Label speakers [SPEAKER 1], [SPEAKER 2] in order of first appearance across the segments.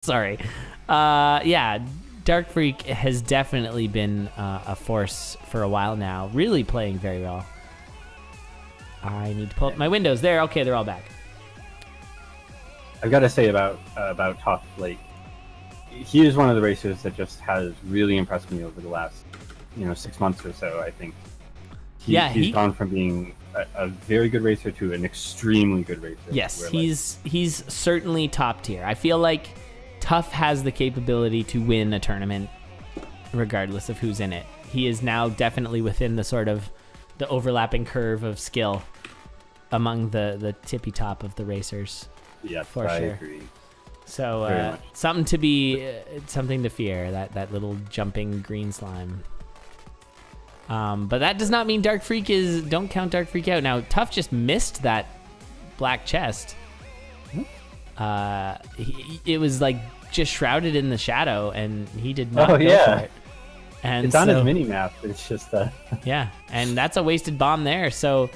[SPEAKER 1] Sorry. Yeah, DarkFreack has definitely been a force for a while now. Really playing very well. I need to pull up my windows. There. Okay, they're all back.
[SPEAKER 2] I've got to say about Tuff, like, he is one of the racers that just has really impressed me over the last 6 months or so. I think he's gone from being a very good racer to an extremely good racer.
[SPEAKER 1] Yes, he's certainly top tier. I feel like Tuff has the capability to win a tournament regardless of who's in it. He is now definitely within the sort of the overlapping curve of skill among the tippy top of the racers.
[SPEAKER 2] Yeah,
[SPEAKER 1] for
[SPEAKER 2] I
[SPEAKER 1] sure.
[SPEAKER 2] agree.
[SPEAKER 1] So something to fear, that little jumping green slime. But that does not mean DarkFreack don't count DarkFreack out. Now, Tuff just missed that black chest. It was like just shrouded in the shadow, and he did not go for it. And
[SPEAKER 2] it's on his mini map. It's just
[SPEAKER 1] yeah, and that's a wasted bomb there. So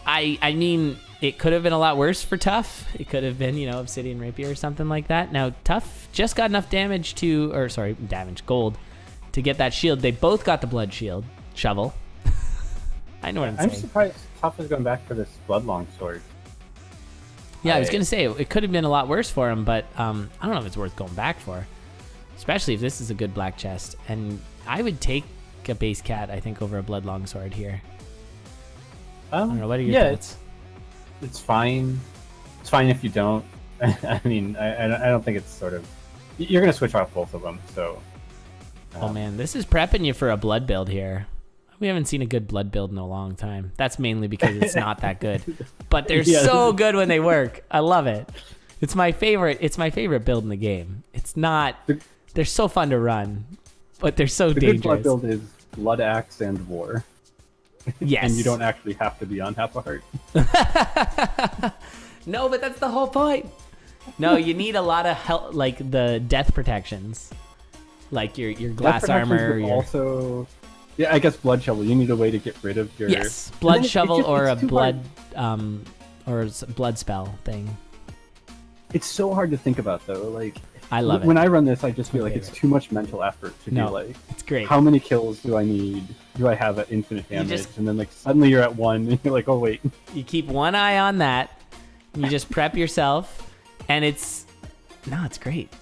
[SPEAKER 1] I mean, it could have been a lot worse for Tuff. It could have been, Obsidian Rapier or something like that. Now, Tuff just got enough gold to get that shield. They both got the blood shovel. I know what I'm saying.
[SPEAKER 2] I'm surprised Tuff is going back for this blood longsword.
[SPEAKER 1] Yeah, I was going to say, it could have been a lot worse for him, but I don't know if it's worth going back for. Especially if this is a good black chest. And I would take a base cat, I think, over a blood longsword here. I don't know, what are your thoughts?
[SPEAKER 2] It's fine. It's fine if you don't. I mean, I don't think it's sort of... You're going to switch off both of them, so...
[SPEAKER 1] Oh man, this is prepping you for a blood build here. We haven't seen a good blood build in a long time. That's mainly because it's not that good. But they're so good when they work. I love it. It's my favorite build in the game. It's not... They're so fun to run, but they're so dangerous.
[SPEAKER 2] The good blood build is Blood Axe and War.
[SPEAKER 1] Yes.
[SPEAKER 2] And you don't actually have to be on half a heart.
[SPEAKER 1] No, but that's the whole point. No, you need a lot of help, like the death protections. Like your glass armor.
[SPEAKER 2] Also, yeah, I guess blood shovel. You need a way to get rid of your...
[SPEAKER 1] Yes, blood shovel or a blood blood spell thing.
[SPEAKER 2] It's so hard to think about though. Like,
[SPEAKER 1] I love it.
[SPEAKER 2] When I run this, I just feel like it's too much mental effort to be like,
[SPEAKER 1] it's great.
[SPEAKER 2] How many kills do I need? Do I have at infinite damage? And then like suddenly you're at 1, and you're like, oh wait.
[SPEAKER 1] You keep one eye on that. You just prep yourself, and it's great.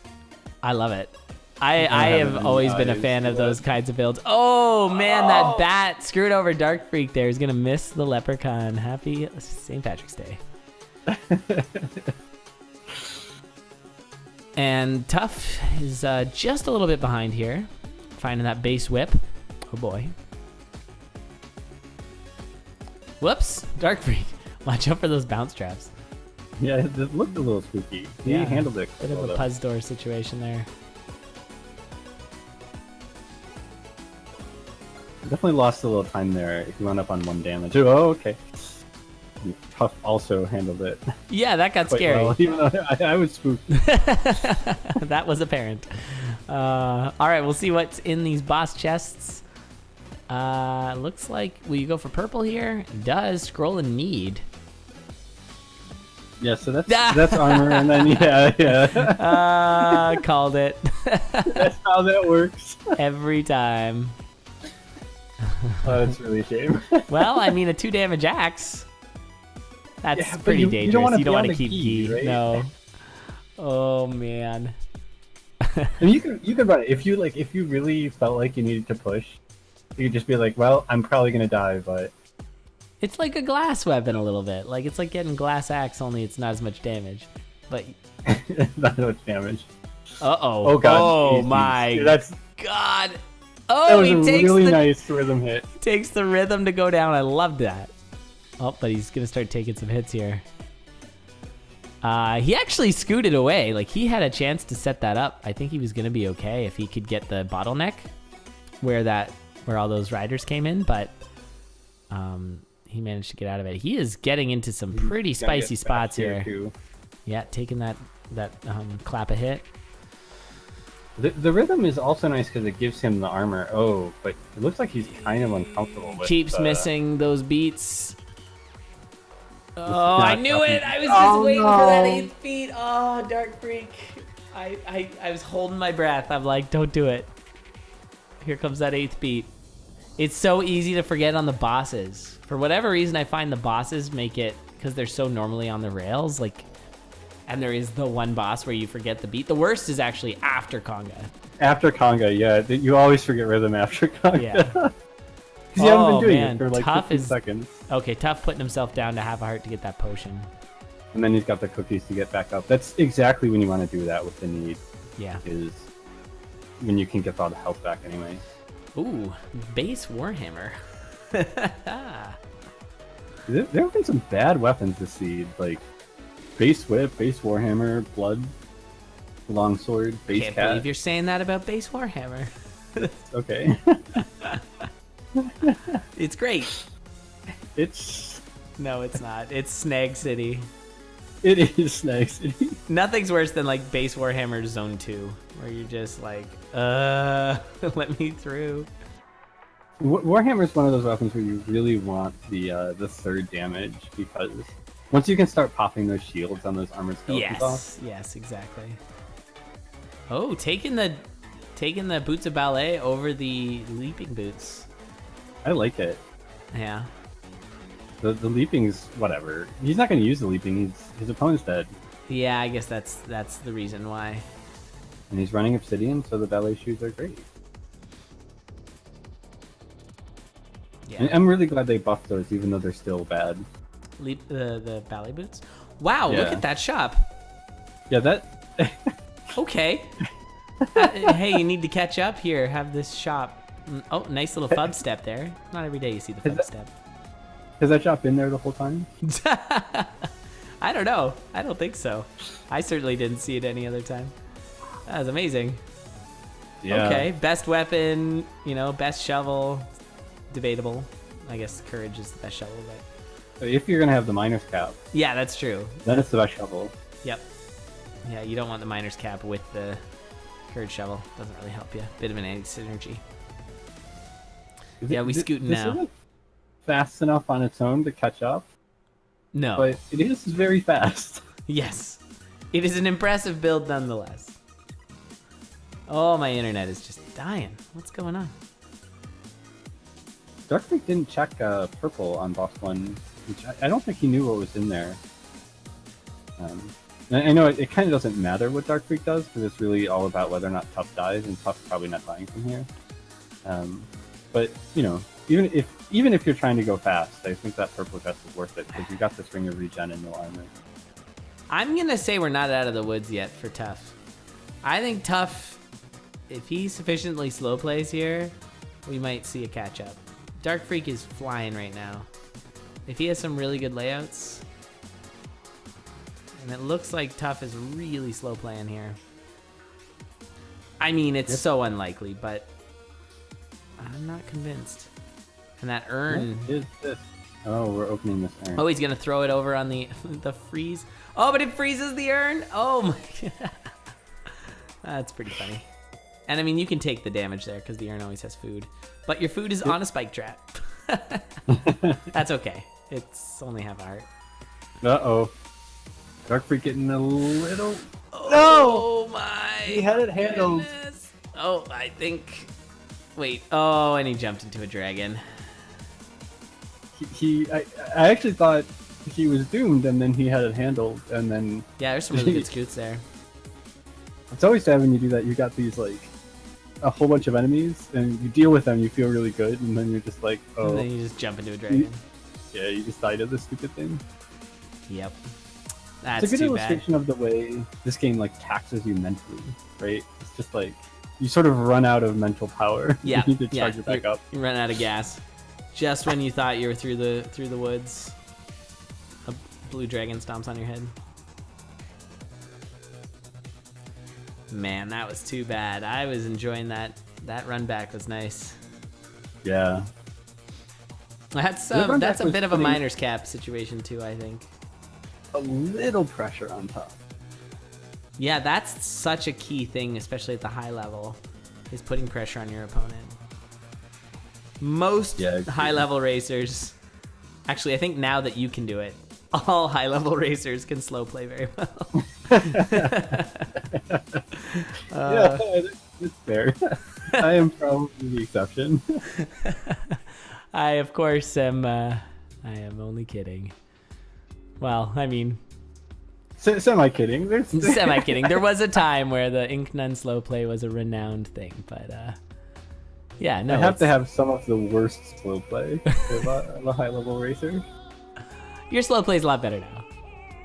[SPEAKER 1] I love it. I have always been a fan of those kinds of builds. Oh man, that bat screwed over DarkFreack there. He's gonna miss the leprechaun. Happy St. Patrick's Day. And Tuff is just a little bit behind here, finding that base whip. Oh boy. Whoops, DarkFreack. Watch out for those bounce traps.
[SPEAKER 2] Yeah, it looked a little spooky. He handled it.
[SPEAKER 1] Bit of a Puzz door situation there.
[SPEAKER 2] Definitely lost a little time there if you went up on 1 damage. Oh, okay. Tuff also handled it.
[SPEAKER 1] Yeah, that got scary.
[SPEAKER 2] Well, even though I was spooked.
[SPEAKER 1] That was apparent. All right, we'll see what's in these boss chests. Looks like, will you go for purple here? It does. Scroll and need.
[SPEAKER 2] Yeah, so that's armor, and then
[SPEAKER 1] called it.
[SPEAKER 2] That's how that works.
[SPEAKER 1] Every time.
[SPEAKER 2] Oh, that's really a shame.
[SPEAKER 1] Well, I mean, a 2 damage axe. That's pretty dangerous. You don't want to keep Gi, right? No. Oh man.
[SPEAKER 2] And you could run it if you really felt like you needed to push. You could just be like, well, I'm probably gonna die, but
[SPEAKER 1] it's like a glass weapon a little bit. Like it's like getting glass axe, only it's not as much damage. But
[SPEAKER 2] not as much damage.
[SPEAKER 1] Uh-oh.
[SPEAKER 2] Oh god.
[SPEAKER 1] Oh my god. Oh,
[SPEAKER 2] that was a really nice rhythm hit.
[SPEAKER 1] Takes the rhythm to go down. I love that. Oh, but he's gonna start taking some hits here. He actually scooted away. Like he had a chance to set that up. I think he was gonna be okay if he could get the bottleneck where all those riders came in, but he managed to get out of it. He is getting into some pretty spicy spots here.
[SPEAKER 2] Too.
[SPEAKER 1] Yeah, taking that clap a hit.
[SPEAKER 2] The rhythm is also nice because it gives him the armor. Oh, but it looks like he's kind of uncomfortable with
[SPEAKER 1] keeps missing those beats. Oh, I knew it! I was just waiting for that 8th beat. Oh, DarkFreack. I was holding my breath. I'm like, don't do it. Here comes that 8th beat. It's so easy to forget on the bosses. For whatever reason, I find the bosses make it, because they're so normally on the rails, like, and there is the one boss where you forget the beat. The worst is actually after Conga.
[SPEAKER 2] After Conga, yeah. You always forget rhythm after Conga.
[SPEAKER 1] Yeah.
[SPEAKER 2] Because you haven't been doing it for like
[SPEAKER 1] Tuff
[SPEAKER 2] 15 seconds.
[SPEAKER 1] Okay, Tuff putting himself down to half a heart to get that potion.
[SPEAKER 2] And then he's got the cookies to get back up. That's exactly when you want to do that with the need.
[SPEAKER 1] Yeah.
[SPEAKER 2] Is when you can get all the health back anyway.
[SPEAKER 1] Ooh, base Warhammer.
[SPEAKER 2] There have been some bad weapons this seed, like base whip, base Warhammer, blood, longsword, base
[SPEAKER 1] Can't
[SPEAKER 2] cat.
[SPEAKER 1] believe you're saying that about base Warhammer.
[SPEAKER 2] Okay.
[SPEAKER 1] It's great. No, it's not. It's Snag City.
[SPEAKER 2] It is Snag City.
[SPEAKER 1] Nothing's worse than like base Warhammer Zone 2, where you're just like, let me through.
[SPEAKER 2] Warhammer is one of those weapons where you really want the 3rd damage, because once you can start popping those shields on those armored skeletons off.
[SPEAKER 1] Yes, exactly. Oh, taking the boots of ballet over the leaping boots.
[SPEAKER 2] I like it.
[SPEAKER 1] Yeah.
[SPEAKER 2] The leaping's whatever. He's not going to use the leaping. His opponent's dead.
[SPEAKER 1] Yeah, I guess that's the reason why.
[SPEAKER 2] And he's running obsidian, so the ballet shoes are great.
[SPEAKER 1] Yeah.
[SPEAKER 2] And I'm really glad they buffed those, even though they're still bad.
[SPEAKER 1] The ballet boots. Wow,
[SPEAKER 2] Yeah.
[SPEAKER 1] look at that shop.
[SPEAKER 2] Yeah, that.
[SPEAKER 1] Okay. Hey, you need to catch up here. Have this shop. Oh, nice little fub step there. Not every day you see the fub step.
[SPEAKER 2] Has that shop been there the whole time?
[SPEAKER 1] I don't know. I don't think so. I certainly didn't see it any other time. That was amazing.
[SPEAKER 2] Yeah.
[SPEAKER 1] Okay, best weapon, best shovel, debatable. I guess courage is the best shovel, but
[SPEAKER 2] If you're going to have the miner's cap,
[SPEAKER 1] yeah, that's true.
[SPEAKER 2] then it's the best shovel.
[SPEAKER 1] Yep. Yeah, you don't want the miner's cap with the courage shovel. Doesn't really help you. Bit of an anti-synergy. Yeah, we scooting
[SPEAKER 2] this
[SPEAKER 1] now.
[SPEAKER 2] Isn't fast enough on its own to catch up,
[SPEAKER 1] No.
[SPEAKER 2] but it is very fast.
[SPEAKER 1] Yes. It is an impressive build nonetheless. Oh, my internet is just dying. What's going on?
[SPEAKER 2] DarkFreack didn't check purple on boss 1, which I don't think he knew what was in there. I know it kind of doesn't matter what DarkFreack does, because it's really all about whether or not Tuff dies, and Tuff's probably not dying from here. But, even if you're trying to go fast, I think that purple chest is worth it, because you got this ring of regen and no armor.
[SPEAKER 1] I'm going to say we're not out of the woods yet for Tuff. I think Tuff, if he sufficiently slow plays here, we might see a catch up. DarkFreack is flying right now. If he has some really good layouts, and it looks like Tuff is really slow playing here. I mean, it's so unlikely, but I'm not convinced. And that urn.
[SPEAKER 2] What is this? Oh, we're opening this urn.
[SPEAKER 1] Oh, he's gonna throw it over on the freeze. Oh, but it freezes the urn. Oh my god, that's pretty funny. And I mean, you can take the damage there because the urn always has food, but your food is on a spike trap. That's okay. It's only half a heart.
[SPEAKER 2] Uh-oh. DarkFreack getting a little...
[SPEAKER 1] Oh my!
[SPEAKER 2] He had it handled.
[SPEAKER 1] Goodness. Oh, I think... Wait. Oh, and he jumped into a dragon.
[SPEAKER 2] I actually thought he was doomed, and then he had it handled, and then...
[SPEAKER 1] Yeah, there's some really good scoots there.
[SPEAKER 2] It's always sad when you do that. You got these, like, a whole bunch of enemies, and you deal with them, you feel really good, and then you're just like, oh...
[SPEAKER 1] And then you just jump into a dragon.
[SPEAKER 2] You just died of this stupid thing.
[SPEAKER 1] Yep. That's
[SPEAKER 2] it's a good
[SPEAKER 1] too
[SPEAKER 2] illustration
[SPEAKER 1] bad.
[SPEAKER 2] of the way this game, like, taxes you mentally, right? It's just like, you sort of run out of mental power.
[SPEAKER 1] Yeah,
[SPEAKER 2] You need to charge it back up.
[SPEAKER 1] You run out of gas. Just when you thought you were through the woods, a blue dragon stomps on your head. Man, that was too bad. I was enjoying that. That run back was nice.
[SPEAKER 2] Yeah.
[SPEAKER 1] That's
[SPEAKER 2] run back
[SPEAKER 1] a
[SPEAKER 2] was
[SPEAKER 1] bit of a
[SPEAKER 2] pretty-
[SPEAKER 1] miner's cap situation too, I think.
[SPEAKER 2] A little pressure on top.
[SPEAKER 1] Yeah, that's such a key thing, especially at the high level, is putting pressure on your opponent. Most high-level racers, actually, I think now that you can do it, all high-level racers can slow play very well.
[SPEAKER 2] Yeah, it's fair. I am probably the exception.
[SPEAKER 1] I, of course, am. I am only kidding. Well, I mean,
[SPEAKER 2] semi-kidding.
[SPEAKER 1] Semi-kidding. There was a time where the Ink Nun slow play was a renowned thing, but yeah, no.
[SPEAKER 2] I have to have some of the worst slow play of a high-level racer.
[SPEAKER 1] Your slow play is a lot better now.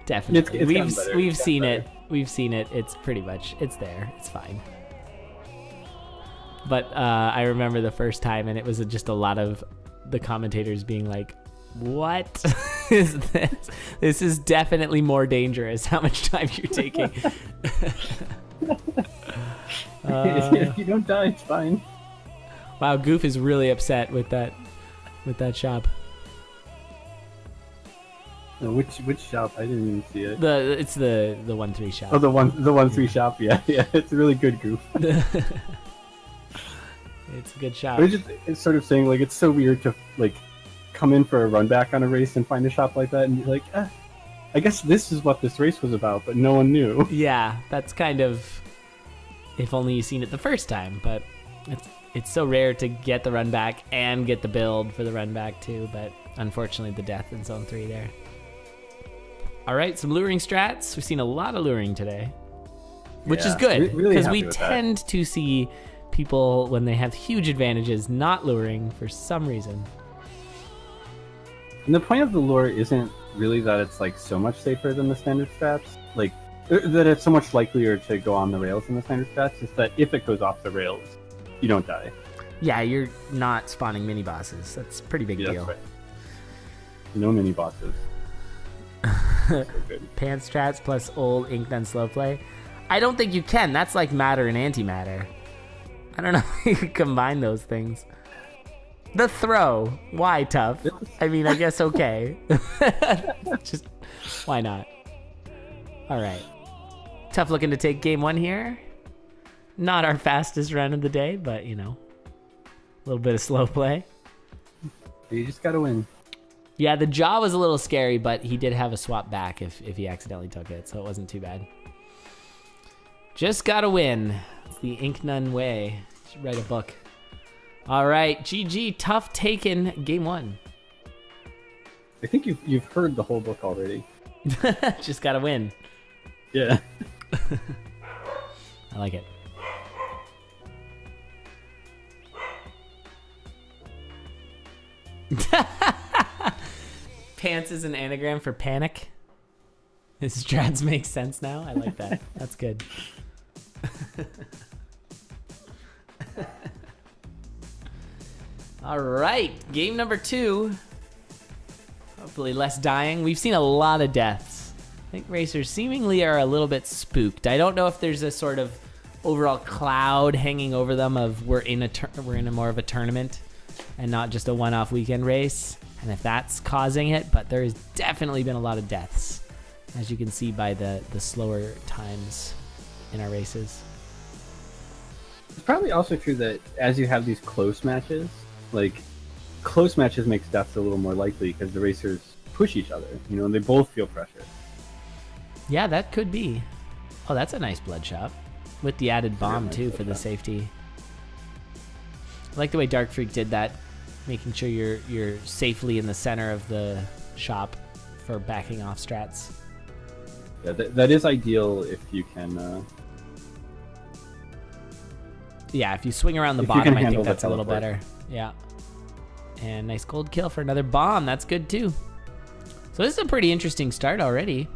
[SPEAKER 1] Definitely. We've seen
[SPEAKER 2] better.
[SPEAKER 1] it. We've seen it. It's pretty much, it's there. It's fine. But I remember the first time, and it was just a lot of the commentators being like, what is this? This is definitely more dangerous. How much time you're taking?
[SPEAKER 2] If you don't die, it's fine.
[SPEAKER 1] Wow, Goof is really upset with that shop.
[SPEAKER 2] No, which shop? I didn't even see it.
[SPEAKER 1] It's the 1-3 shop.
[SPEAKER 2] Oh, the 1-3 shop. Yeah, it's a really good Goof.
[SPEAKER 1] It's a good shop.
[SPEAKER 2] It's sort of saying like it's so weird to like come in for a run back on a race and find a shop like that and be like, I guess this is what this race was about, but no one knew.
[SPEAKER 1] Yeah, that's kind of, if only you seen it the first time, but it's so rare to get the run back and get the build for the run back too, but unfortunately the death in zone 3 there. All right, some luring strats. We've seen a lot of luring today, which is good because we tend to see people when they have huge advantages not luring for some reason.
[SPEAKER 2] And the point of the lure isn't really that it's like so much safer than the standard strats, like that it's so much likelier to go on the rails than the standard strats. It's that if it goes off the rails, you don't die.
[SPEAKER 1] Yeah, you're not spawning mini bosses. That's a pretty big deal.
[SPEAKER 2] That's right. No mini bosses.
[SPEAKER 1] So Pants strats plus old Ink Nun slow play. I don't think you can. That's like matter and antimatter. I don't know how you could combine those things. The throw. Why, Tough? I mean, I guess okay. Just, why not? All right. Tough looking to take game 1 here. Not our fastest run of the day, but, you know, a little bit of slow play.
[SPEAKER 2] You just got to win.
[SPEAKER 1] Yeah, the jaw was a little scary, but he did have a swap back if he accidentally took it, so it wasn't too bad. Just got to win. It's the Ink Nun way. Should write a book. All right, GG, Tough taken game 1.
[SPEAKER 2] I think you've heard the whole book already.
[SPEAKER 1] Just gotta win.
[SPEAKER 2] Yeah.
[SPEAKER 1] I like it. Pants is an anagram for panic. His strats make sense now. I like that. That's good. All right, game number 2. Hopefully less dying. We've seen a lot of deaths. I think racers seemingly are a little bit spooked. I don't know if there's a sort of overall cloud hanging over them of we're in a more of a tournament and not just a one-off weekend race, and if that's causing it, but there has definitely been a lot of deaths, as you can see by the slower times in our races.
[SPEAKER 2] It's probably also true that as you have these close matches, like close matches makes deaths a little more likely because the racers push each other, you know, and they both feel pressure.
[SPEAKER 1] Yeah, that could be. Oh, that's a nice blood shot with the added bomb too for the safety. I like the way TheDarkFreack did that, making sure you're safely in the center of the shop for backing off strats.
[SPEAKER 2] Yeah, that is ideal if you can.
[SPEAKER 1] Yeah, if you swing around the bottom, I think that's a little better. Yeah. And nice gold kill for another bomb. That's good too. So this is a pretty interesting start already.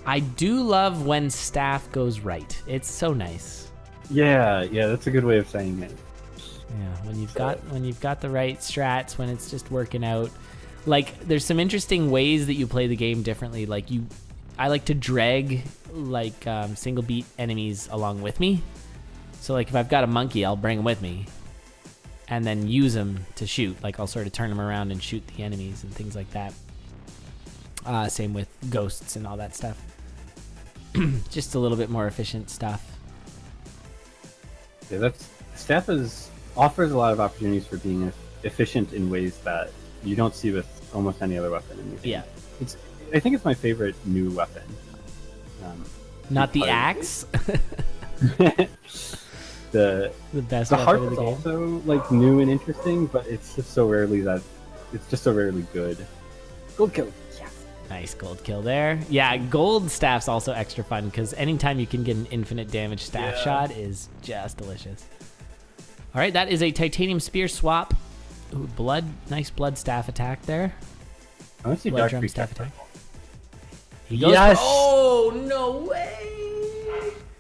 [SPEAKER 1] I do love when staff goes right. It's so nice.
[SPEAKER 2] Yeah, that's a good way of saying it.
[SPEAKER 1] Yeah, when you've got the right strats, when it's just working out. Like there's some interesting ways that you play the game differently. Like I like to drag like single beat enemies along with me. So like if I've got a monkey, I'll bring him with me and then use him to shoot. Like I'll sort of turn him around and shoot the enemies and things like that. Same with ghosts and all that stuff. Just a little bit more efficient stuff.
[SPEAKER 2] Yeah, staff offers a lot of opportunities for being efficient in ways that you don't see with almost any other weapon in the game.
[SPEAKER 1] Yeah.
[SPEAKER 2] I think it's my favorite new weapon.
[SPEAKER 1] Not the axe.
[SPEAKER 2] the
[SPEAKER 1] best.
[SPEAKER 2] The heart
[SPEAKER 1] of the
[SPEAKER 2] is
[SPEAKER 1] game.
[SPEAKER 2] also like new and interesting, but it's just so rarely good. Gold kill. Yes.
[SPEAKER 1] Nice gold kill there. Yeah, gold staff's also extra fun because anytime you can get an infinite damage staff shot is just delicious. All right, that is a titanium spear swap. Ooh, nice blood staff attack there.
[SPEAKER 2] I want to see
[SPEAKER 1] blood drum
[SPEAKER 2] TheDarkFreack
[SPEAKER 1] staff attack.
[SPEAKER 2] purple.
[SPEAKER 1] He goes.
[SPEAKER 2] Yes!
[SPEAKER 1] Oh no way!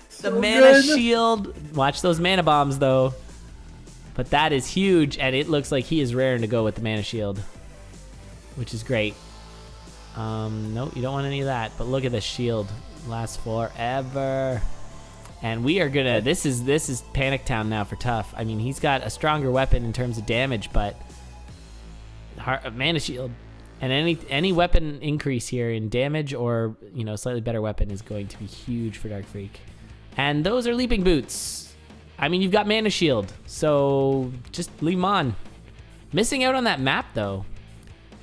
[SPEAKER 1] The
[SPEAKER 2] So
[SPEAKER 1] mana
[SPEAKER 2] good.
[SPEAKER 1] shield. Watch those mana bombs though. But that is huge, and it looks like he is raring to go with the mana shield, which is great. No, you don't want any of that. But look at the shield, lasts forever. And we are gonna. This is Panic Town now for Tuff. I mean, he's got a stronger weapon in terms of damage, but mana shield and any weapon increase here in damage or slightly better weapon is going to be huge for DarkFreack. And those are leaping boots. I mean, you've got mana shield, so just leave them on. Missing out on that map though.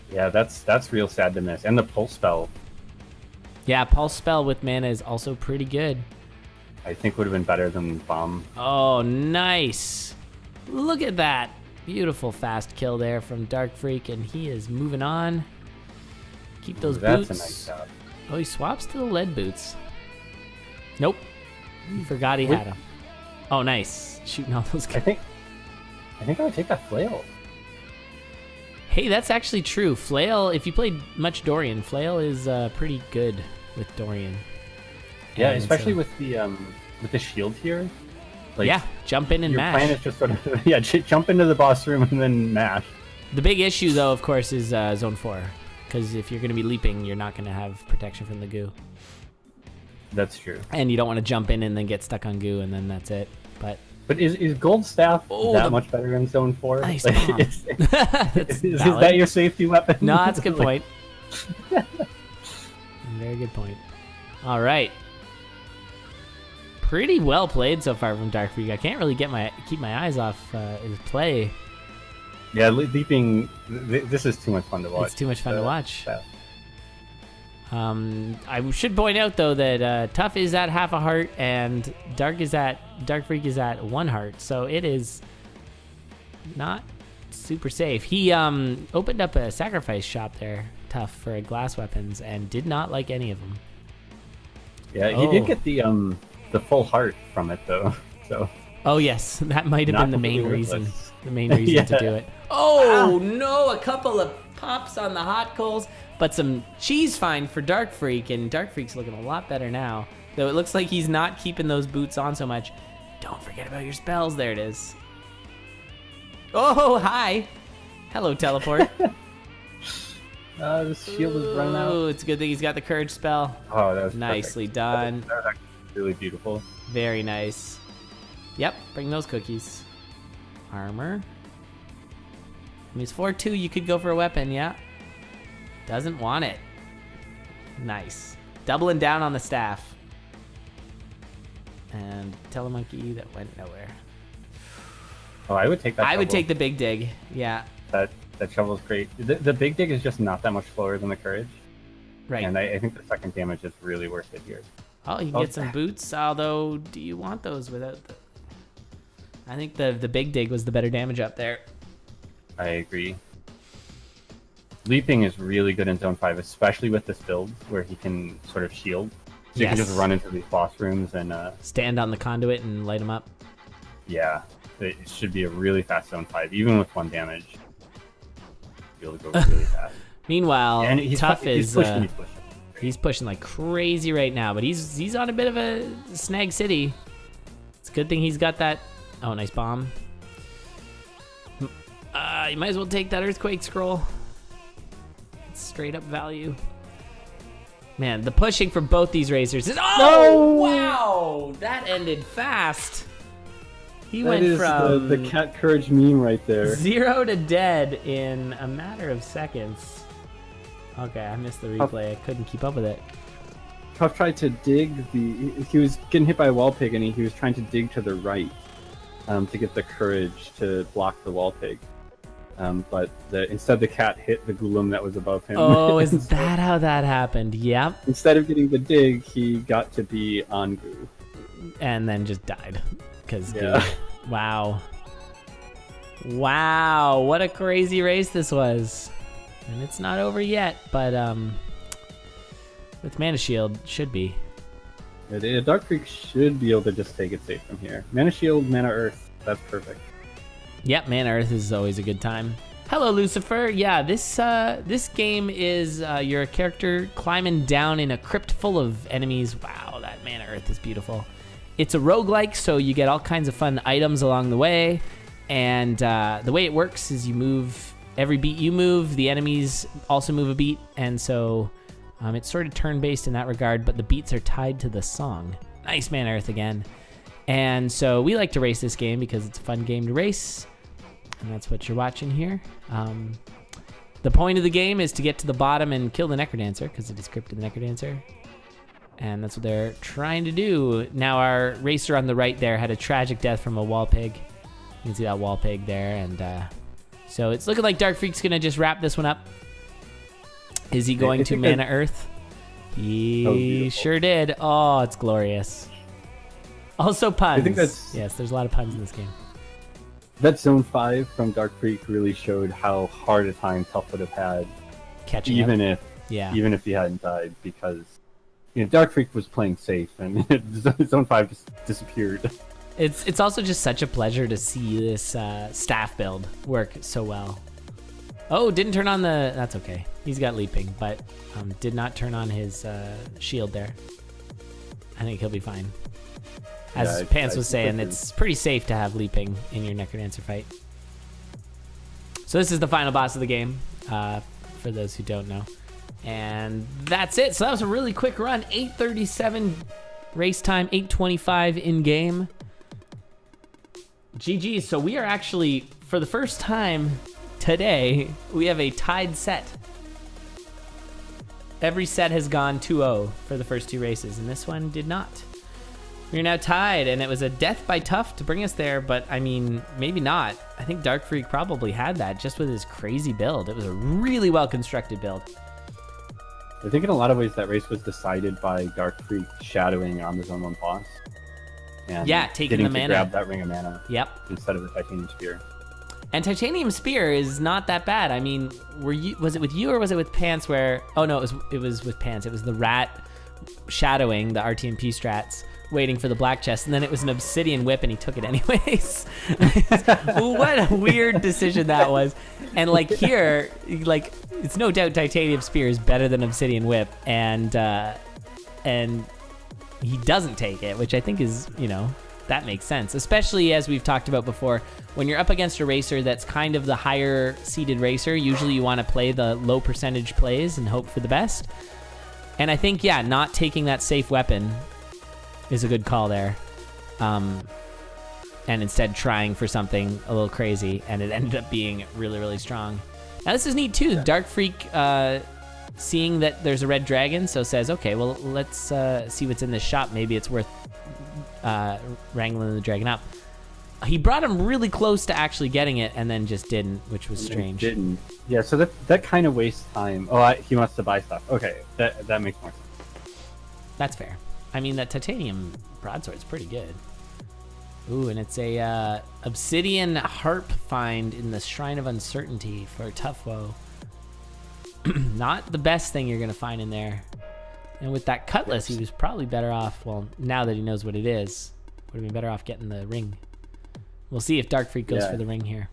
[SPEAKER 2] Yeah, that's real sad to miss. And the pulse spell,
[SPEAKER 1] Yeah, pulse spell with mana is also pretty good.
[SPEAKER 2] I think would have been better than bomb.
[SPEAKER 1] Oh, nice. Look at that. Beautiful fast kill there from DarkFreack, and he is moving on. Keep those boots.
[SPEAKER 2] That's a nice job.
[SPEAKER 1] Oh, he swaps to the lead boots. Nope. He forgot he had them. Oh, nice. Shooting all those guys.
[SPEAKER 2] I think I would take that flail.
[SPEAKER 1] Hey, that's actually true. Flail, if you played much Dorian, Flail is pretty good with Dorian.
[SPEAKER 2] Yeah,
[SPEAKER 1] And
[SPEAKER 2] especially
[SPEAKER 1] so-
[SPEAKER 2] with the shield here. Like,
[SPEAKER 1] yeah, jump in and
[SPEAKER 2] your
[SPEAKER 1] mash.
[SPEAKER 2] plan is just sort of jump into the boss room and then mash.
[SPEAKER 1] The big issue, though, of course, is Zone 4. Because if you're going to be leaping, you're not going to have protection from the goo.
[SPEAKER 2] That's true.
[SPEAKER 1] And you don't want to jump in and then get stuck on goo, and then that's it. But
[SPEAKER 2] is Gold Staff
[SPEAKER 1] the-
[SPEAKER 2] much better in Zone 4?
[SPEAKER 1] Nice
[SPEAKER 2] Like,
[SPEAKER 1] bomb.
[SPEAKER 2] is
[SPEAKER 1] That's valid.
[SPEAKER 2] that your safety weapon?
[SPEAKER 1] No, that's a good point. Very good point. All right. Pretty well played so far from DarkFreack. I can't really keep my eyes off his play.
[SPEAKER 2] Yeah, leaping. This is too much fun to watch.
[SPEAKER 1] It's too much fun to watch.
[SPEAKER 2] Staff.
[SPEAKER 1] I should point out though that Tuff is at half a heart and DarkFreack is at 1 heart, so it is not super safe. He opened up a sacrifice shop there, Tuff, for glass weapons, and did not like any of them.
[SPEAKER 2] Yeah, he did get the full heart from it though. So.
[SPEAKER 1] Oh yes, that might have
[SPEAKER 2] Not
[SPEAKER 1] been the main
[SPEAKER 2] completely
[SPEAKER 1] reason.
[SPEAKER 2] worthless.
[SPEAKER 1] The main reason
[SPEAKER 2] Yeah.
[SPEAKER 1] to do it. Oh no! A couple of pops on the hot coals, but some cheese find for DarkFreack, and DarkFreack's looking a lot better now. Though it looks like he's not keeping those boots on so much. Don't forget about your spells. There it is. Oh hi, hello teleport.
[SPEAKER 2] The shield is running
[SPEAKER 1] Oh,
[SPEAKER 2] out.
[SPEAKER 1] it's a good thing he's got the courage spell.
[SPEAKER 2] Oh, that was
[SPEAKER 1] Nicely
[SPEAKER 2] perfect.
[SPEAKER 1] done.
[SPEAKER 2] That was actually really beautiful.
[SPEAKER 1] Very nice. Yep, bring those cookies. Armor. I mean, it's 4-2, you could go for a weapon, yeah. Doesn't want it. Nice. Doubling down on the staff. And Telemonkey that went nowhere.
[SPEAKER 2] Oh, I would take that.
[SPEAKER 1] I would
[SPEAKER 2] shovel.
[SPEAKER 1] take the big dig, yeah.
[SPEAKER 2] That shovel's great. The big dig is just not that much slower than the courage.
[SPEAKER 1] Right.
[SPEAKER 2] And I think the second damage is really worth it here.
[SPEAKER 1] Oh, you can get some boots, although do you want those without the... I think the big dig was the better damage up there.
[SPEAKER 2] I agree. Leaping is really good in Zone 5, especially with this build where he can sort of shield. So you can just run into these boss rooms and...
[SPEAKER 1] stand on the conduit and light them up.
[SPEAKER 2] Yeah, it should be a really fast Zone 5, even with 1 damage. You'll be able to go really fast.
[SPEAKER 1] Meanwhile,
[SPEAKER 2] And he's
[SPEAKER 1] Tuff is...
[SPEAKER 2] pushing.
[SPEAKER 1] He's pushing like crazy right now, but he's on a bit of a snag city. It's a good thing he's got that... Oh, nice bomb. You might as well take that Earthquake Scroll. It's straight up value. Man, the pushing for both these racers is... Oh, wow! That ended fast. He went from...
[SPEAKER 2] the cat courage meme right there.
[SPEAKER 1] 0 to dead in a matter of seconds. Okay, I missed the replay. I couldn't keep up with it.
[SPEAKER 2] Tuff tried to dig he was getting hit by a wall pig and he was trying to dig to the right to get the courage to block the wall pig. But instead the cat hit the golem that was above him.
[SPEAKER 1] Oh, is that how that happened? Yep.
[SPEAKER 2] Instead of getting the dig, he got to be on Goo.
[SPEAKER 1] And then just died. Because wow. Wow, what a crazy race this was. And it's not over yet, but with Mana Shield, should be.
[SPEAKER 2] TheDarkFreack should be able to just take it safe from here. Mana Shield, Mana Earth, that's perfect.
[SPEAKER 1] Yep, Mana Earth is always a good time. Hello, Lucifer. Yeah, this game is you're a character climbing down in a crypt full of enemies. Wow, that Mana Earth is beautiful. It's a roguelike, so you get all kinds of fun items along the way. And the way it works is you move, every beat you move, the enemies also move a beat. And so it's sort of turn-based in that regard, but the beats are tied to the song. Nice Mana Earth again. And so we like to race this game because it's a fun game to race. And that's what you're watching here. The point of the game is to get to the bottom and kill the Necrodancer, because it is crypted the Necrodancer. And that's what they're trying to do. Now our racer on the right there had a tragic death from a wall pig. You can see that wall pig there. And so it's looking like DarkFreack's going to just wrap this one up. Is he going to Mana Earth? He sure did. Oh, it's glorious. Also puns.
[SPEAKER 2] I think that's...
[SPEAKER 1] Yes, there's a lot of puns in this game.
[SPEAKER 2] That Zone 5 from DarkFreack really showed how hard a time Tuff would have had
[SPEAKER 1] catching
[SPEAKER 2] even
[SPEAKER 1] up.
[SPEAKER 2] Even if he hadn't died, because DarkFreack was playing safe and Zone 5 just disappeared.
[SPEAKER 1] It's also just such a pleasure to see this staff build work so well. Oh, didn't turn on the... That's okay. He's got leaping, but did not turn on his shield there. I think he'll be fine. As Pants was saying, it's pretty safe to have leaping in your Necrodancer fight. So this is the final boss of the game, for those who don't know. And that's it. So that was a really quick run. 8:37 race time, 8:25 in game. GG. So we are actually, for the first time today, we have a tied set. Every set has gone 2-0 for the first two races, and this one did not. We're now tied, and it was a death by Tuff to bring us there, but I mean, maybe not. I think DarkFreack probably had that just with his crazy build. It was a really well-constructed build.
[SPEAKER 2] I think in a lot of ways that race was decided by DarkFreack shadowing on the Zone 1 boss. And
[SPEAKER 1] taking the mana.
[SPEAKER 2] Grab that Ring of Mana.
[SPEAKER 1] Yep.
[SPEAKER 2] Instead of the Titanium Spear.
[SPEAKER 1] And Titanium Spear is not that bad. I mean, was it with you or was it with Pants where... Oh, no, it was with Pants. It was the rat shadowing the RTMP strats, waiting for the black chest, and then it was an obsidian whip and he took it anyways. What a weird decision that was. And like here, like it's no doubt Titanium Spear is better than obsidian whip, and he doesn't take it, which I think is, that makes sense, especially as we've talked about before. When you're up against a racer that's kind of the higher seeded racer, usually you want to play the low percentage plays and hope for the best. And I think, not taking that safe weapon is a good call there. And instead trying for something a little crazy, and it ended up being really, really strong. Now this is neat too. DarkFreack seeing that there's a red dragon, so says, okay, well, let's see what's in this shop. Maybe it's worth wrangling the dragon up. He brought him really close to actually getting it, and then just didn't, which was strange.
[SPEAKER 2] Didn't. Yeah, so that kind of wastes time. Oh, he wants to buy stuff. Okay, that makes more sense.
[SPEAKER 1] That's fair. I mean, that titanium broadsword's pretty good. Ooh, and it's a obsidian harp find in the Shrine of Uncertainty for Tufwfo. Not the best thing you're going to find in there. And with that cutlass, he was probably better off, well, now that he knows what it is, would have been better off getting the ring. We'll see if DarkFreack goes for the ring here.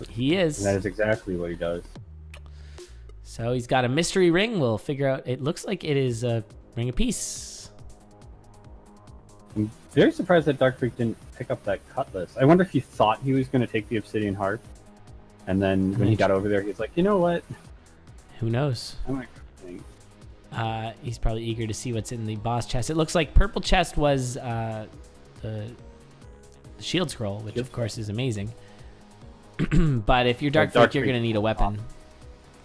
[SPEAKER 1] He is.
[SPEAKER 2] And that is exactly what he does.
[SPEAKER 1] So he's got a mystery ring. We'll figure out. It looks like it is a ring of peace.
[SPEAKER 2] I'm very surprised that DarkFreack didn't pick up that cutlass. I wonder if he thought he was going to take the obsidian harp, and then when he got over there, he's like, you know what?
[SPEAKER 1] Who knows?
[SPEAKER 2] I might think.
[SPEAKER 1] He's probably eager to see what's in the boss chest. It looks like purple chest was the shield scroll, which of course is amazing. But if you're DarkFreack, you're going to need a weapon.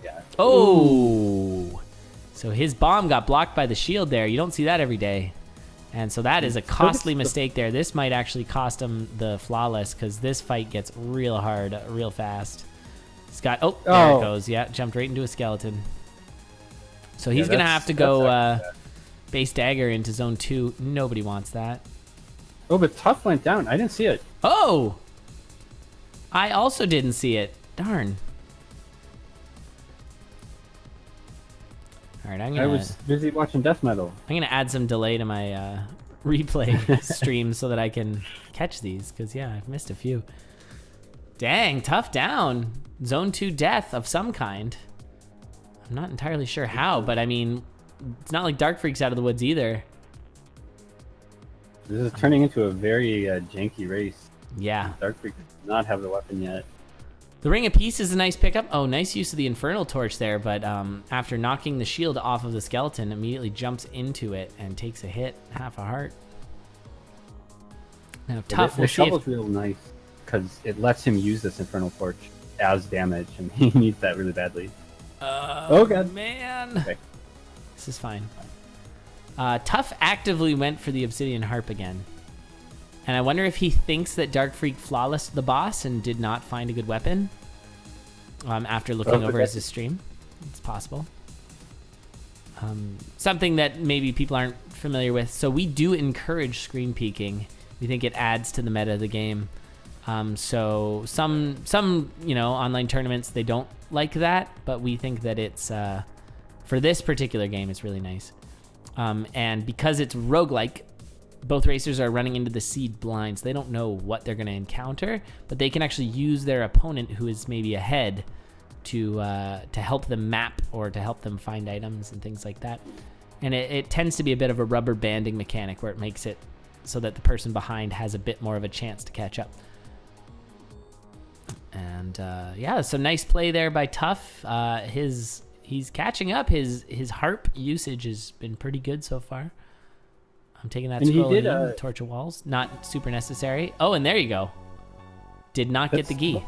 [SPEAKER 2] Yeah.
[SPEAKER 1] Oh! So his bomb got blocked by the shield there. You don't see that every day. And so that is a costly mistake there. This might actually cost him the flawless, because this fight gets real hard real fast. He's got, there it goes. Yeah, jumped right into a skeleton. So he's going to have to go base dagger into zone 2. Nobody wants that.
[SPEAKER 2] Oh, but Tuff went down. I didn't see it.
[SPEAKER 1] Oh! I also didn't see it. Darn. All right,
[SPEAKER 2] I was busy watching death metal.
[SPEAKER 1] I'm going to add some delay to my replay stream so that I can catch these, because, yeah, I've missed a few. Dang, Tuff down. Zone 2 death of some kind. I'm not entirely sure how, but I mean, it's not like DarkFreack's out of the woods either.
[SPEAKER 2] This is turning into a very janky race.
[SPEAKER 1] Yeah.
[SPEAKER 2] DarkFreack does not have the weapon yet.
[SPEAKER 1] The Ring of Peace is a nice pickup. Oh, nice use of the Infernal Torch there, but after knocking the shield off of the skeleton, immediately jumps into it and takes a hit, half a heart. Now, Tuff.
[SPEAKER 2] The shovel's real nice because it lets him use this Infernal Torch as damage, and he needs that really badly.
[SPEAKER 1] Oh, God. Man. Okay. This is fine. Tuff actively went for the Obsidian Harp again. And I wonder if he thinks that DarkFreack flawlessed the boss and did not find a good weapon after looking over his stream. It's possible. Something that maybe people aren't familiar with. So we do encourage screen peeking. We think it adds to the meta of the game. So some online tournaments, they don't like that, but we think that it's for this particular game, it's really nice. And because it's roguelike, both racers are running into the seed blinds. They don't know what they're going to encounter, but they can actually use their opponent who is maybe ahead to help them map or to help them find items and things like that. And it tends to be a bit of a rubber banding mechanic where it makes it so that the person behind has a bit more of a chance to catch up. And yeah, so nice play there by Tuff. He's catching up. His harp usage has been pretty good so far. I'm taking that scroll in, torch of walls. Not super necessary. Oh, and there you go. Did not get the gi.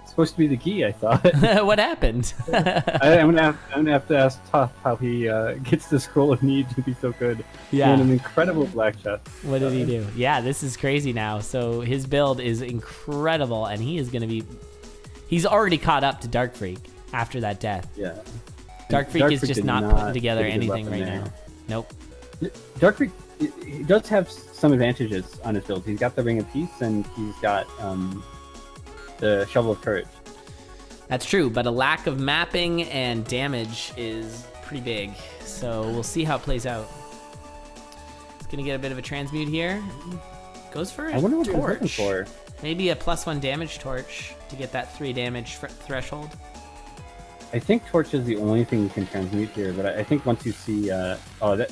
[SPEAKER 2] It's supposed to be the gi, I thought.
[SPEAKER 1] What happened?
[SPEAKER 2] I'm gonna have to ask Tuff how he gets the scroll of need to be so good.
[SPEAKER 1] Yeah.
[SPEAKER 2] And an incredible black chest.
[SPEAKER 1] What did he do? Yeah, this is crazy now. So his build is incredible, and he is going to be... He's already caught up to DarkFreack after that death.
[SPEAKER 2] Yeah.
[SPEAKER 1] DarkFreack is just not putting together anything right now. Nope.
[SPEAKER 2] DarkFreack, he does have some advantages on his build. He's got the Ring of Peace, and he's got the Shovel of Courage.
[SPEAKER 1] That's true, but a lack of mapping and damage is pretty big. So we'll see how it plays out. It's going to get a bit of a transmute here. Goes for a
[SPEAKER 2] I wonder what
[SPEAKER 1] torch.
[SPEAKER 2] He's looking for.
[SPEAKER 1] Maybe a +1 damage torch to get that 3 damage threshold.
[SPEAKER 2] I think torch is the only thing you can transmute here, but I think once you see
[SPEAKER 1] the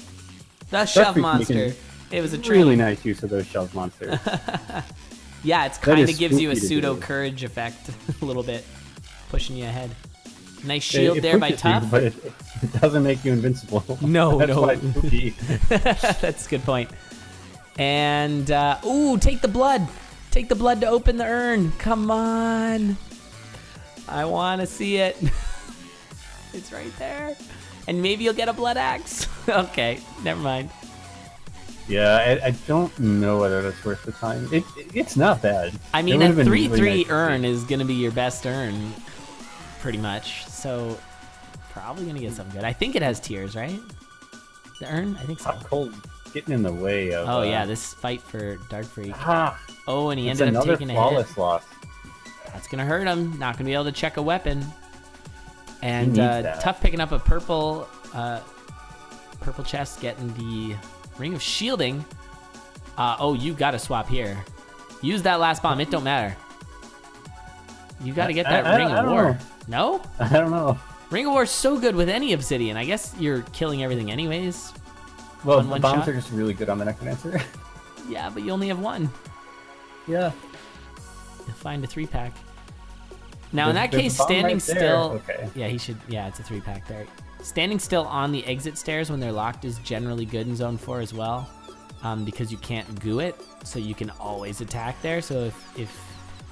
[SPEAKER 1] shove monster. It was a
[SPEAKER 2] really nice use of those shove monsters.
[SPEAKER 1] Yeah, it's kind of gives you a pseudo courage effect a little bit, pushing you ahead. Nice shield there by Tuff,
[SPEAKER 2] but it doesn't make you invincible.
[SPEAKER 1] No,
[SPEAKER 2] That's
[SPEAKER 1] no.
[SPEAKER 2] why it's spooky.
[SPEAKER 1] That's a good point. And take the blood. Take the blood to open the urn. Come on. I want to see it. It's right there. And maybe you'll get a blood axe. Okay, never mind.
[SPEAKER 2] Yeah, I don't know whether that's worth the time. It's not bad.
[SPEAKER 1] I mean, a 3/3 urn is going to be your best urn, pretty much. So, probably going to get something good. I think it has tiers, right? The urn? I think so.
[SPEAKER 2] Hot cold getting in the way of...
[SPEAKER 1] Oh, yeah, this fight for DarkFreack. Oh, and he ended up taking a hit.
[SPEAKER 2] Another flawless loss.
[SPEAKER 1] That's going to hurt him. Not going to be able to check a weapon. And Tuff picking up a purple chest, getting the Ring of Shielding. You got to swap here. Use that last bomb. It don't matter. You got to get that Ring of War. No?
[SPEAKER 2] I don't know.
[SPEAKER 1] Ring of War is so good with any Obsidian. I guess you're killing everything anyways.
[SPEAKER 2] Well, the bombs are just really good on the Necromancer.
[SPEAKER 1] Yeah, but you only have one.
[SPEAKER 2] Yeah.
[SPEAKER 1] You'll find a 3-pack. Now, in that case, standing still...
[SPEAKER 2] Okay.
[SPEAKER 1] Yeah, he should... Yeah, it's a 3-pack there. Standing still on the exit stairs when they're locked is generally good in Zone 4 as well, because you can't goo it, so you can always attack there. So if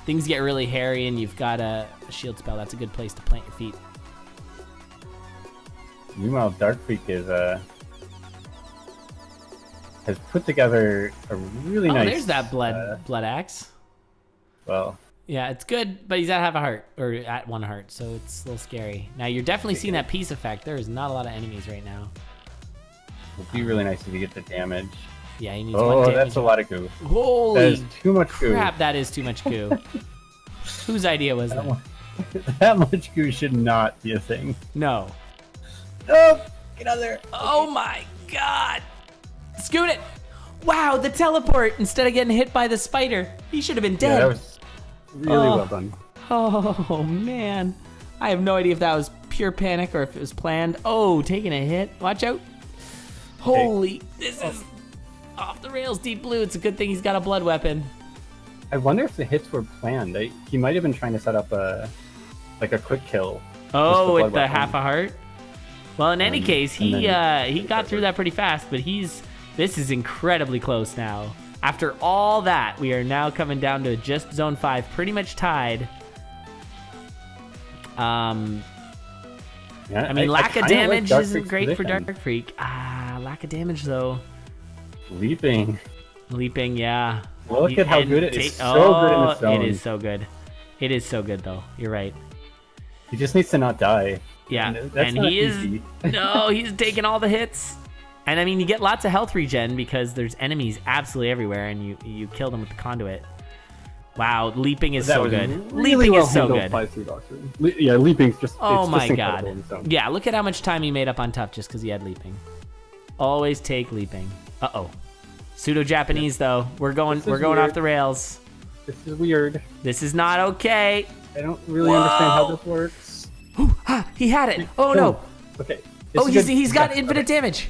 [SPEAKER 1] things get really hairy and you've got a shield spell, that's a good place to plant your feet.
[SPEAKER 2] Meanwhile, DarkFreack has put together a really nice...
[SPEAKER 1] Oh, there's that blood axe.
[SPEAKER 2] Well,
[SPEAKER 1] Yeah, it's good, but he's at half a heart, or at 1 heart, so it's a little scary. Now, you're definitely seeing that peace effect. There is not a lot of enemies right now.
[SPEAKER 2] It'd be really nice if you get the damage.
[SPEAKER 1] Yeah, he needs 1 damage.
[SPEAKER 2] Oh, that's a lot of goo.
[SPEAKER 1] Holy
[SPEAKER 2] that is too much goo.
[SPEAKER 1] Crap, that is too much goo. Whose idea was that?
[SPEAKER 2] That much goo should not be a thing.
[SPEAKER 1] No.
[SPEAKER 2] Oh, get out of there.
[SPEAKER 1] Oh my god. Scoot it. Wow, the teleport instead of getting hit by the spider. He should have been dead.
[SPEAKER 2] Yeah, that was really well done.
[SPEAKER 1] Oh, man. I have no idea if that was pure panic or if it was planned. Oh, taking a hit. Watch out. Holy, this is off the rails, Deep Blue. It's a good thing he's got a blood weapon.
[SPEAKER 2] I wonder if the hits were planned. He might have been trying to set up a quick kill.
[SPEAKER 1] Oh, with the half a heart? Well, in any case, he got through that pretty fast, but this is incredibly close now. After all that, we are now coming down to just Zone 5, pretty much tied.
[SPEAKER 2] Yeah,
[SPEAKER 1] I mean, lack of damage isn't great for DarkFreack. Lack of damage, though.
[SPEAKER 2] Leaping,
[SPEAKER 1] yeah.
[SPEAKER 2] Look at how good it is. So good in the zone.
[SPEAKER 1] It is so good. It is so good, though. You're right.
[SPEAKER 2] He just needs to not die.
[SPEAKER 1] Yeah,
[SPEAKER 2] and
[SPEAKER 1] he is. No, he's taking all the hits. And I mean, you get lots of health regen because there's enemies absolutely everywhere, and you kill them with the conduit. Wow, leaping is so good.
[SPEAKER 2] Really
[SPEAKER 1] leaping is so good.
[SPEAKER 2] Yeah, leaping's just.
[SPEAKER 1] Oh my god. Yeah, look at how much time he made up on Tuff just because he had leaping. Always take leaping. Uh-oh. Pseudo-Japanese, though. We're going off the rails.
[SPEAKER 2] This is weird.
[SPEAKER 1] This is not okay.
[SPEAKER 2] I don't really understand how this works.
[SPEAKER 1] He had it. Oh, no.
[SPEAKER 2] Okay.
[SPEAKER 1] He's got infinite damage.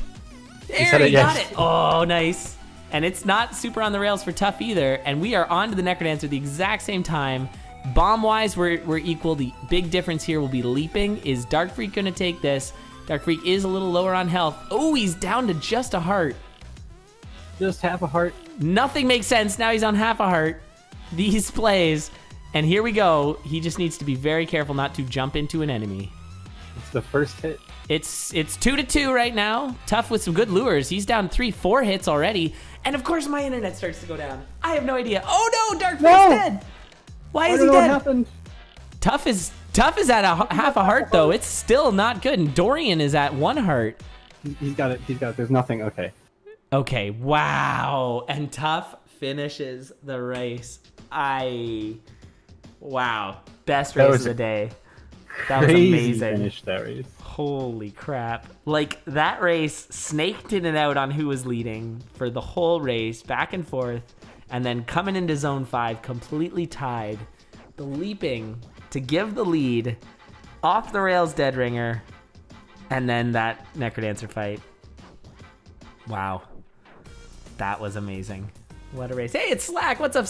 [SPEAKER 1] There, he got it. Oh, nice. And it's not super on the rails for Tuff either. And we are on to the Necrodancer at the exact same time. Bomb-wise, we're equal. The big difference here will be leaping. Is DarkFreack going to take this? DarkFreack is a little lower on health. Oh, he's down to just a heart.
[SPEAKER 2] Just half a heart.
[SPEAKER 1] Nothing makes sense. Now he's on half a heart. These plays. And here we go. He just needs to be very careful not to jump into an enemy.
[SPEAKER 2] It's the first hit.
[SPEAKER 1] It's 2-2 right now. Tuff with some good lures. He's down 3-4 hits already. And of course my internet starts to go down. I have no idea. Oh no, DarkFreack's dead. Why is he dead?
[SPEAKER 2] What happened?
[SPEAKER 1] Tuff is at half a heart though. It's still not good. And Dorian is at 1 heart.
[SPEAKER 2] He's got it. There's nothing. Okay.
[SPEAKER 1] Okay. Wow. And Tuff finishes the race. Wow. Best race of the day. That was amazing.
[SPEAKER 2] Finish that race.
[SPEAKER 1] Holy crap. Like, that race snaked in and out on who was leading for the whole race, back and forth, and then coming into Zone 5, completely tied. The leaping to give the lead, off the rails Dead Ringer, and then that Necrodancer fight. Wow. That was amazing. What a race. Hey, it's Slack. What's up,